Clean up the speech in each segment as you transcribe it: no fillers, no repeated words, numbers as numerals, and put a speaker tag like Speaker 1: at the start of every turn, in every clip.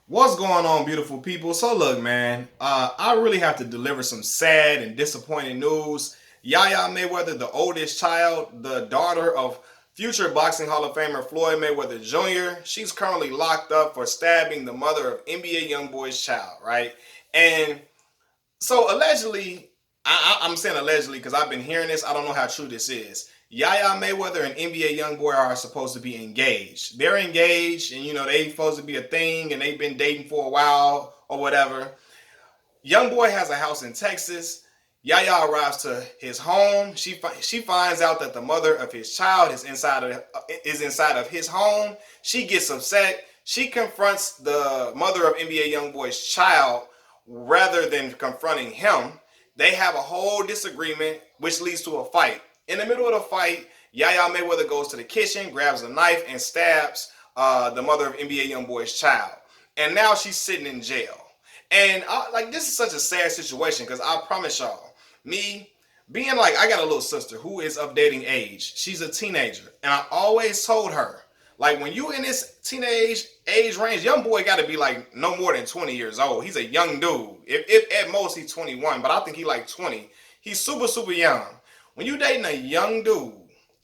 Speaker 1: What's going on, beautiful people? So look, man, I really have to deliver some sad and disappointing news. Yaya Mayweather, the oldest child, the daughter of future boxing Hall of Famer Floyd Mayweather Jr., she's currently locked up for stabbing the mother of NBA Youngboy's child, right? And so allegedly, I'm saying allegedly because I've been hearing this. I don't know how true this is. Yaya Mayweather and NBA YoungBoy are supposed to be engaged. They're engaged, and they supposed to be a thing, and they've been dating for a while or whatever. YoungBoy has a house in Texas. Yaya arrives to his home. She finds out that the mother of his child is inside of his home. She gets upset. She confronts the mother of NBA YoungBoy's child rather than confronting him. They have a whole disagreement, which leads to a fight. In the middle of the fight, Yaya Mayweather goes to the kitchen, grabs a knife, and stabs the mother of NBA YoungBoy's child. And now she's sitting in jail. And this is such a sad situation because I promise y'all, me being like, I got a little sister who is of dating age. She's a teenager. And I always told her, like, when you in this teenage age range, young boy got to be like no more than 20 years old. He's a young dude. If at most he's 21, but I think he like 20. He's super, super young. When you dating a young dude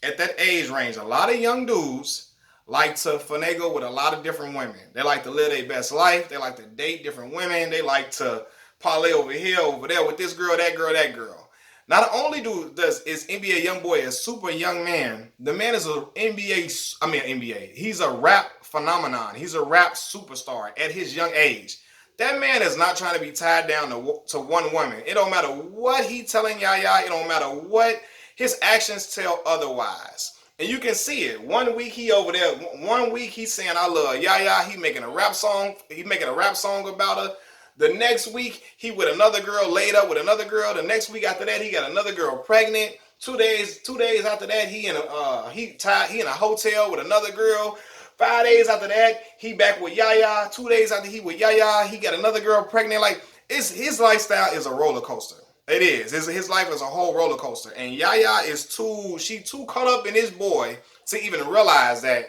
Speaker 1: at that age range, a lot of young dudes like to finagle with a lot of different women. They like to live their best life. They like to date different women. They like to parlay over here, over there with this girl, that girl, that girl. Not only is NBA YoungBoy a super young man, the man is a NBA. He's a rap phenomenon. He's a rap superstar at his young age. That man is not trying to be tied down to one woman. It don't matter what he telling Yaya. It don't matter what his actions tell otherwise. And you can see it. 1 week he over there. 1 week he's saying I love Yaya. He making a rap song. He making a rap song about her. The next week he with another girl, laid up with another girl. The next week after that he got another girl pregnant. 2 days after that he in a hotel with another girl. 5 days after that he back with Yaya. 2 days after he with Yaya he got another girl pregnant. Like, his lifestyle is a roller coaster. It is. His life is a whole roller coaster. And Yaya is too caught up in his boy to even realize that,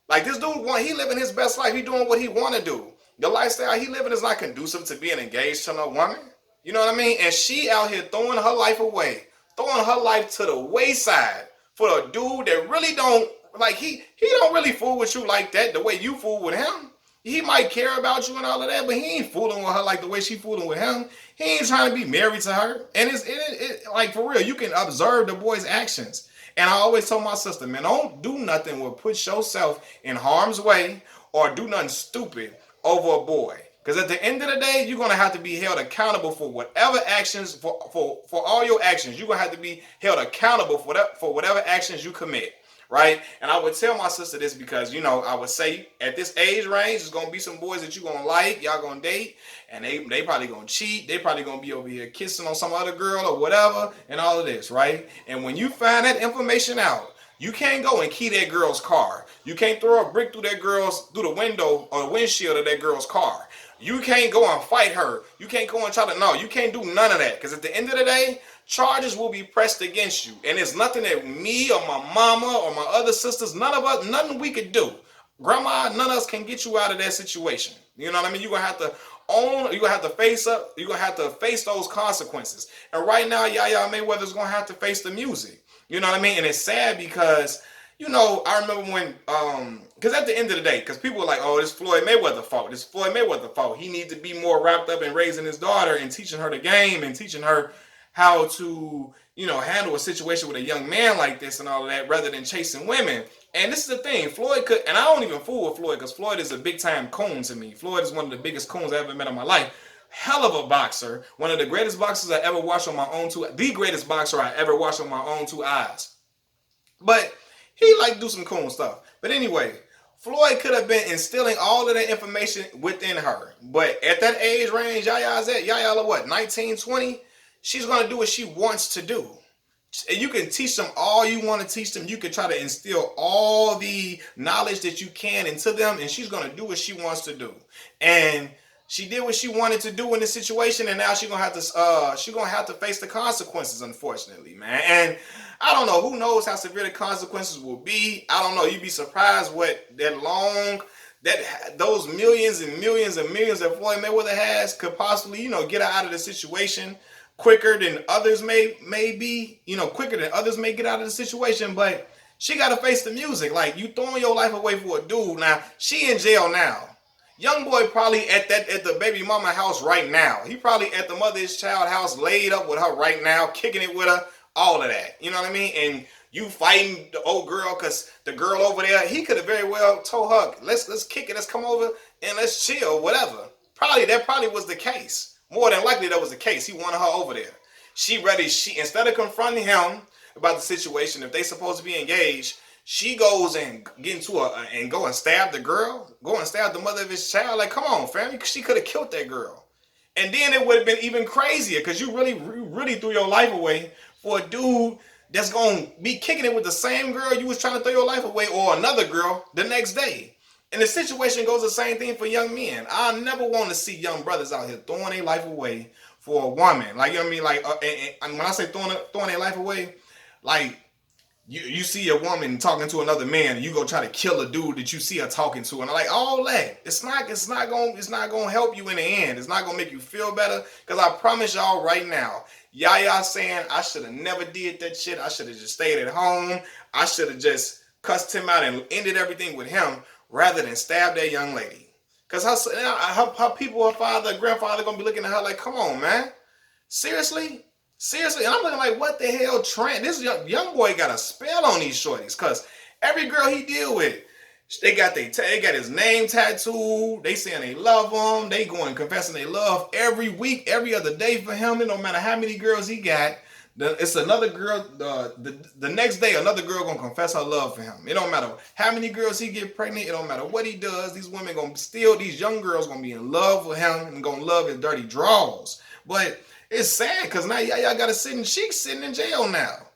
Speaker 1: like, this dude, he living his best life. He doing what he want to do. The lifestyle he living is not conducive to being engaged to no woman. You know what I mean? And she out here throwing her life away, throwing her life to the wayside for a dude that really don't, like, he don't really fool with you like that the way you fool with him. He might care about you and all of that, but he ain't fooling with her like the way she fooling with him. He ain't trying to be married to her. And like, for real, you can observe the boy's actions. And I always told my sister, man, don't do nothing will put yourself in harm's way or do nothing stupid over a boy. Because at the end of the day, you're going to have to be held accountable for whatever actions, for all your actions. You're going to have to be held accountable for whatever actions you commit. Right? And I would tell my sister this because, I would say at this age range, there's going to be some boys that you're going to like, y'all going to date, and they probably going to cheat. They probably going to be over here kissing on some other girl or whatever and all of this, right? And when you find that information out, you can't go and key that girl's car. You can't throw a brick through the window or the windshield of that girl's car. You can't go and fight her. You can't go and you can't do none of that. Because at the end of the day, charges will be pressed against you. And it's nothing that me or my mama or my other sisters, nothing we could do. Grandma, none of us can get you out of that situation. You know what I mean? You're going to have to you're going to have to face up, you're going to have to face those consequences. And right now, Yaya Mayweather's going to have to face the music. You know what I mean? And it's sad because, I remember when, because at the end of the day, because people were like, oh, this Floyd Mayweather fault. This Floyd Mayweather fault. He needs to be more wrapped up in raising his daughter and teaching her the game and teaching her how to, handle a situation with a young man like this and all of that rather than chasing women. And this is the thing. Floyd could, and I don't even fool with Floyd because Floyd is a big time coon to me. Floyd is one of the biggest coons I ever met in my life. Hell of a boxer. One of the greatest boxers I ever watched on my own the greatest boxer I ever watched on my own two eyes. But he like to do some cool stuff. But anyway, Floyd could have been instilling all of that information within her. But at that age range, Yaya what, 19, 20? She's going to do what she wants to do. And you can teach them all you want to teach them. You can try to instill all the knowledge that you can into them. And she's going to do what she wants to do. And she did what she wanted to do in this situation, and now she's gonna have to face the consequences, unfortunately, man. And I don't know, who knows how severe the consequences will be. I don't know. You'd be surprised what that long that those millions and millions and millions that Floyd Mayweather has could possibly, get her out of the situation quicker than others may be, quicker than others may get out of the situation. But she got to face the music. Like, you throwing your life away for a dude. Now she in jail now. Youngboy probably at the baby mama house right now. He probably at the mother of his child house, laid up with her right now, kicking it with her, all of that. You know what I mean? And you fighting the old girl because the girl over there, he could have very well told her, let's kick it, let's come over and let's chill, whatever. That probably was the case. More than likely that was the case. He wanted her over there. She instead of confronting him about the situation, if they supposed to be engaged, she goes and get into and go and stab the girl, go and stab the mother of his child. Like, come on, family, she could have killed that girl. And then it would have been even crazier because you really threw your life away for a dude that's going to be kicking it with the same girl you was trying to throw your life away, or another girl the next day. And the situation goes the same thing for young men. I never want to see young brothers out here throwing their life away for a woman. Like, you know what I mean? Like, and when I say throwing their life away, like, you see a woman talking to another man, and you go try to kill a dude that you see her talking to, and I'm like, all that, it's not gonna help you in the end. It's not gonna make you feel better. Because I promise y'all right now, Yaya saying I should have never did that shit. I should have just stayed at home. I should have just cussed him out and ended everything with him rather than stab that young lady. Because her people, her father, grandfather gonna be looking at her like, come on, man, seriously. Seriously, and I'm looking like, what the hell, Trent? This young boy got a spell on these shorties, because every girl he deal with, they got his name tattooed. They saying they love him. They going confessing they love every week, every other day for him. It don't matter how many girls he got. It's another girl. The next day, another girl gonna confess her love for him. It don't matter how many girls he get pregnant. It don't matter what he does. These women these young girls gonna be in love with him and gonna love his dirty draws. But it's sad because now y'all got she's sitting in jail now.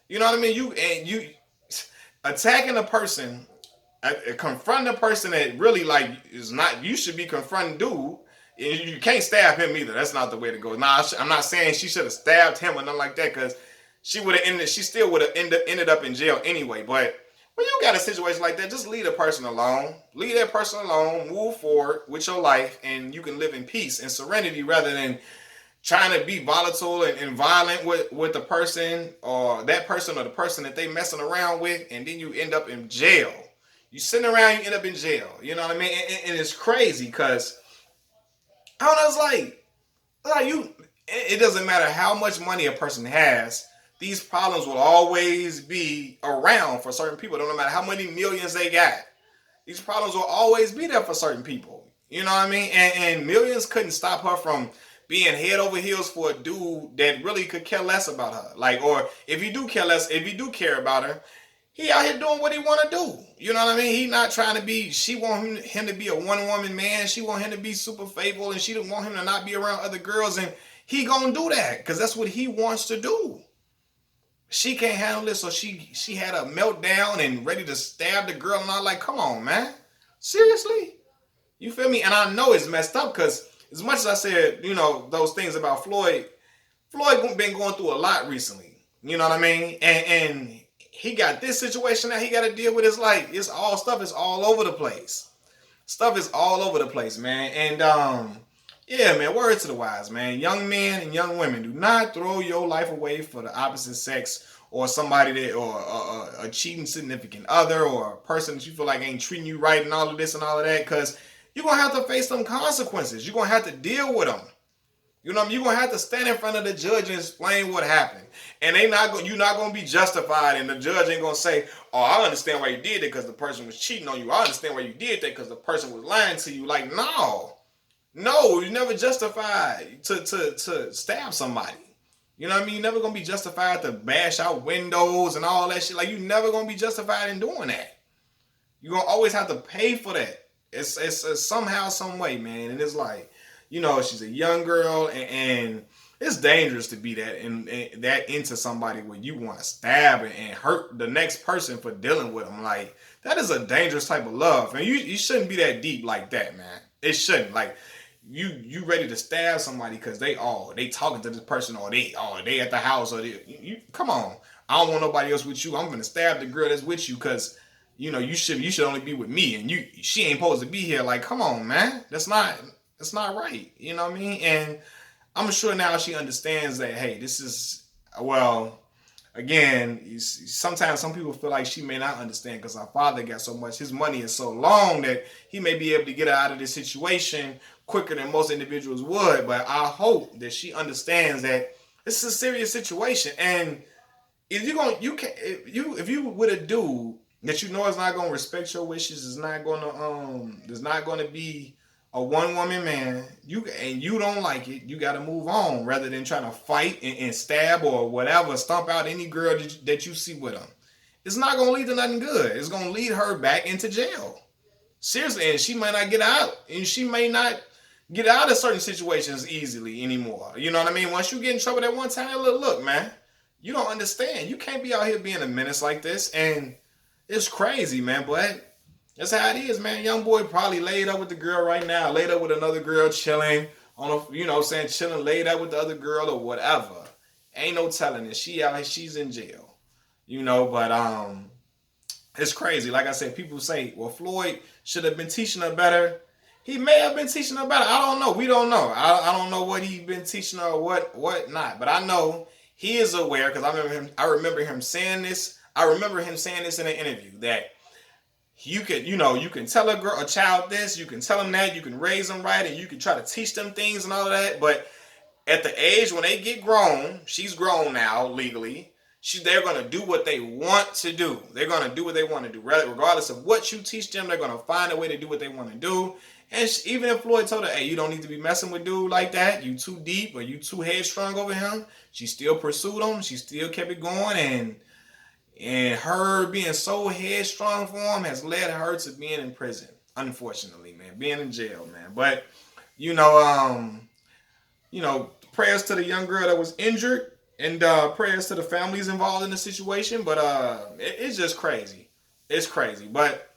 Speaker 1: You know what I mean? You attacking a person, confronting a person that really like is not. You should be confronting dude. You can't stab him either. That's not the way to go. Nah, I'm not saying she should have stabbed him or nothing like that, because she still would have ended up in jail anyway. But when you got a situation like that, just leave the person alone. Leave that person alone. Move forward with your life, and you can live in peace and serenity rather than trying to be volatile and violent with the person or the person that they messing around with, and then you end up in jail. You sitting around, you end up in jail. You know what I mean? And it's crazy because I don't know. It's like you. It doesn't matter how much money a person has. These problems will always be around for certain people. No matter how many millions they got, these problems will always be there for certain people. You know what I mean? And millions couldn't stop her from being head over heels for a dude that really could care less about her. Like, or if you do care about her, he out here doing what he want to do. You know what I mean? He not trying to be, she want him to be a one-woman man. She want him to be super faithful, and she don't want him to not be around other girls, and he gonna do that because that's what he wants to do. She can't handle it, so she had a meltdown and ready to stab the girl, and I'm like, come on, man. Seriously? You feel me? And I know it's messed up because as much as I said, those things about Floyd been going through a lot recently. You know what I mean? And he got this situation that he got to deal with. It's like, it's all over the place. Stuff is all over the place, man. And yeah, man, word to the wise, man. Young men and young women, do not throw your life away for the opposite sex or somebody that, or a cheating significant other, or a person that you feel like ain't treating you right and all of this and all of that, because you're going to have to face some consequences. You're going to have to deal with them. You know what I mean? You're going to have to stand in front of the judge and explain what happened. And you're not going to be justified, and the judge ain't going to say, oh, I understand why you did it because the person was cheating on you. I understand why you did that because the person was lying to you. Like, no, you're never justified to stab somebody. You know what I mean? You're never going to be justified to bash out windows and all that shit. Like, you're never going to be justified in doing that. You're going to always have to pay for that. It's somehow, some way, man. And it's like, she's a young girl, and it's dangerous to be that and that into somebody where you want to stab and hurt the next person for dealing with them. Like, that is a dangerous type of love, and you shouldn't be that deep like that, man. It shouldn't. Like, you ready to stab somebody because they talking to this person, or they at the house, or you come on. I don't want nobody else with you. I'm gonna stab the girl that's with you because you should only be with me, and she ain't supposed to be here. Like, come on, man, that's not right. You know what I mean? And I'm sure now she understands that. Hey, this is well. Again, sometimes some people feel like she may not understand because her father got so much. His money is so long that he may be able to get her out of this situation quicker than most individuals would. But I hope that she understands that this is a serious situation. And if you going you can if you with a dude that you know is not gonna respect your wishes, is not gonna be a one woman man, you don't like it, you gotta move on rather than trying to fight and stab or whatever, stomp out any girl that you see with him. It's not gonna lead to nothing good. It's gonna lead her back into jail. Seriously, and she might not get out, and she may not get out of certain situations easily anymore. You know what I mean? Once you get in trouble that one time, look, man, you don't understand. You can't be out here being a menace like this, and it's crazy, man. But that's how it is, man. Youngboy probably laid up with the girl right now, laid up with another girl, chilling on a, saying chilling, laid up with the other girl or whatever. Ain't no telling it. She's in jail, But it's crazy. Like I said, people say, well, Floyd should have been teaching her better. He may have been teaching her better. I don't know. We don't know. I don't know what he's been teaching her or what not. But I know he is aware because I remember him saying this. I remember him saying this in an interview that you can tell a child this, you can tell them that, you can raise them right, and you can try to teach them things and all of that. But at the age when they get grown, she's grown now legally. They're gonna do what they want to do. They're gonna do what they want to do, regardless of what you teach them. They're gonna find a way to do what they want to do. And even if Floyd told her, "Hey, you don't need to be messing with dude like that. You too deep or you too headstrong over him," she still pursued him. She still kept it going, and her being so headstrong for him has led her to being in prison. Unfortunately, man, being in jail, man. But prayers to the young girl that was injured, and prayers to the families involved in the situation. But it's just crazy. It's crazy. But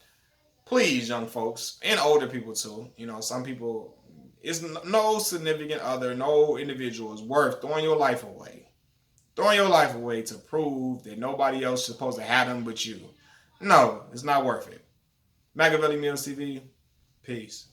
Speaker 1: please, young folks and older people too. Some people, it's no significant other, no individual is worth throwing your life away. Throwing your life away to prove that nobody else is supposed to have them but you. No, it's not worth it. Machiavelli Mills TV. Peace.